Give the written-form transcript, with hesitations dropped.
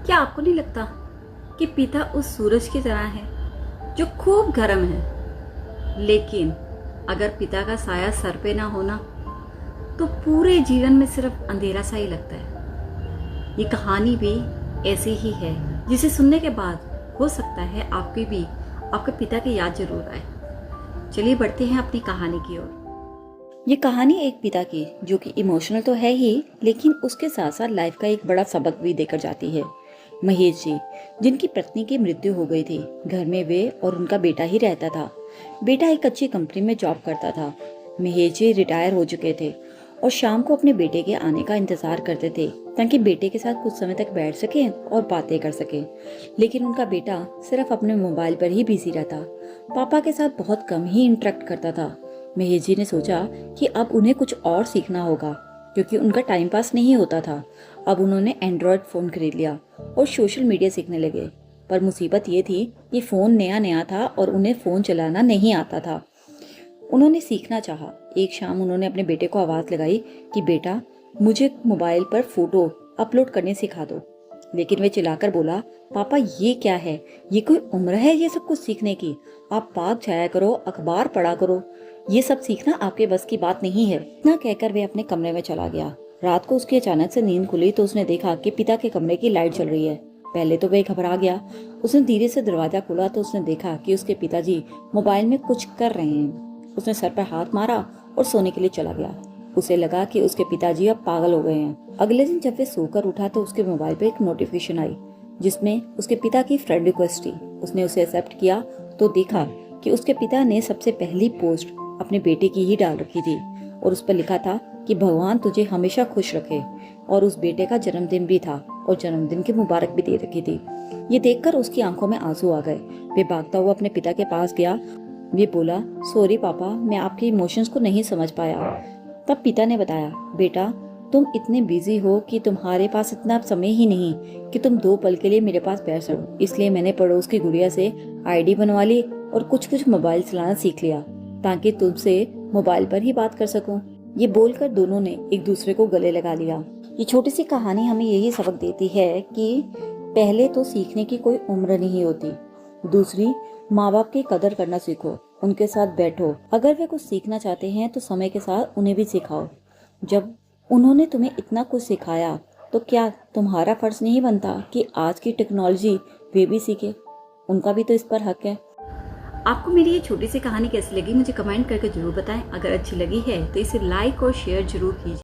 क्या आपको नहीं लगता कि पिता उस सूरज की तरह है जो खूब गर्म है, लेकिन अगर पिता का साया सर पे ना होना तो पूरे जीवन में सिर्फ अंधेरा सा ही लगता है। ये कहानी भी ऐसी ही है, जिसे सुनने के बाद हो सकता है आपकी भी आपके पिता की याद जरूर आए। चलिए बढ़ते हैं अपनी कहानी की ओर। ये कहानी एक पिता की जो कि इमोशनल तो है ही, लेकिन उसके साथ साथ लाइफ का एक बड़ा सबक भी देकर जाती है। महेश जी, जिनकी पत्नी की मृत्यु हो गई थी, घर में वे और उनका बेटा ही रहता था। बेटा एक अच्छी कंपनी में जॉब करता था। महेश जी रिटायर हो चुके थे और शाम को अपने बेटे के आने का इंतजार करते थे ताकि बेटे के साथ कुछ समय तक बैठ सके और बातें कर सके। लेकिन उनका बेटा सिर्फ अपने मोबाइल पर ही बिजी रहता, पापा के साथ बहुत कम ही इंटरेक्ट करता था। महेश जी ने सोचा कि अब उन्हें कुछ और सीखना होगा, क्योंकि उनका टाइम पास नहीं होता था। अब उन्होंने एंड्रॉयड फ़ोन खरीद लिया और सोशल मीडिया सीखने लगे। पर मुसीबत ये थी कि फ़ोन नया नया था और उन्हें फ़ोन चलाना नहीं आता था। उन्होंने सीखना चाहा। एक शाम उन्होंने अपने बेटे को आवाज़ लगाई कि बेटा, मुझे मोबाइल पर फ़ोटो अपलोड करने सिखा दो। लेकिन वे चिल्लाकर बोला, पापा ये क्या है? ये कोई उम्र है ये सब कुछ सीखने की? आप पार्क जाया करो, अखबार पढ़ा करो, ये सब सीखना आपके बस की बात नहीं है। इतना कहकर वे अपने कमरे में चला गया। रात को उसकी अचानक से नींद खुली तो उसने देखा कि पिता के कमरे की लाइट जल रही है। पहले तो वह घबरा गया। उसने धीरे से दरवाजा खोला तो उसने देखा कि उसके पिताजी मोबाइल में कुछ कर रहे हैं। उसने सर पर हाथ मारा और सोने के लिए चला गया। उसे लगा कि उसके पिताजी अब पागल हो गए हैं। अगले दिन जब वे सोकर उठा तो उसके मोबाइल पे एक नोटिफिकेशन आई, जिसमें उसके पिता की फ्रेंड रिक्वेस्ट थी। उसने उसे एक्सेप्ट किया तो देखा कि उसके पिता ने सबसे पहली पोस्ट अपने बेटे की ही डाल रखी थी और उस पर लिखा था कि भगवान तुझे हमेशा खुश रखे। और उस बेटे का जन्मदिन भी था और जन्मदिन की मुबारक भी दे रखी थी। ये देखकर उसकी आंखों में आंसू आ गए। वे भागता हुआ अपने पिता के पास गया। वे बोला, सॉरी पापा, मैं आपके इमोशंस को नहीं समझ पाया। तब पिता ने बताया, बेटा तुम इतने बिजी हो कि तुम्हारे पास इतना समय ही नहीं कि तुम 2 पल के लिए मेरे पास बैठ सको। इसलिए मैंने पड़ोस की गुड़िया से आईडी बनवा ली और कुछ मोबाइल चलाना सीख लिया ताकि तुमसे मोबाइल पर ही बात कर सकूं। ये बोलकर दोनों ने एक दूसरे को गले लगा लिया। ये छोटी सी कहानी हमें यही सबक देती है कि पहले तो सीखने की कोई उम्र नहीं होती। दूसरी, माँ बाप की कदर करना सीखो, उनके साथ बैठो। अगर वे कुछ सीखना चाहते हैं तो समय के साथ उन्हें भी सिखाओ। जब उन्होंने तुम्हें इतना कुछ सिखाया तो क्या तुम्हारा फर्ज नहीं बनता कि आज की टेक्नोलॉजी वे भी सीखे? उनका भी तो इस पर हक है। आपको मेरी ये छोटी सी कहानी कैसी लगी मुझे कमेंट करके जरूर बताएं। अगर अच्छी लगी है तो इसे लाइक और शेयर जरूर कीजिए।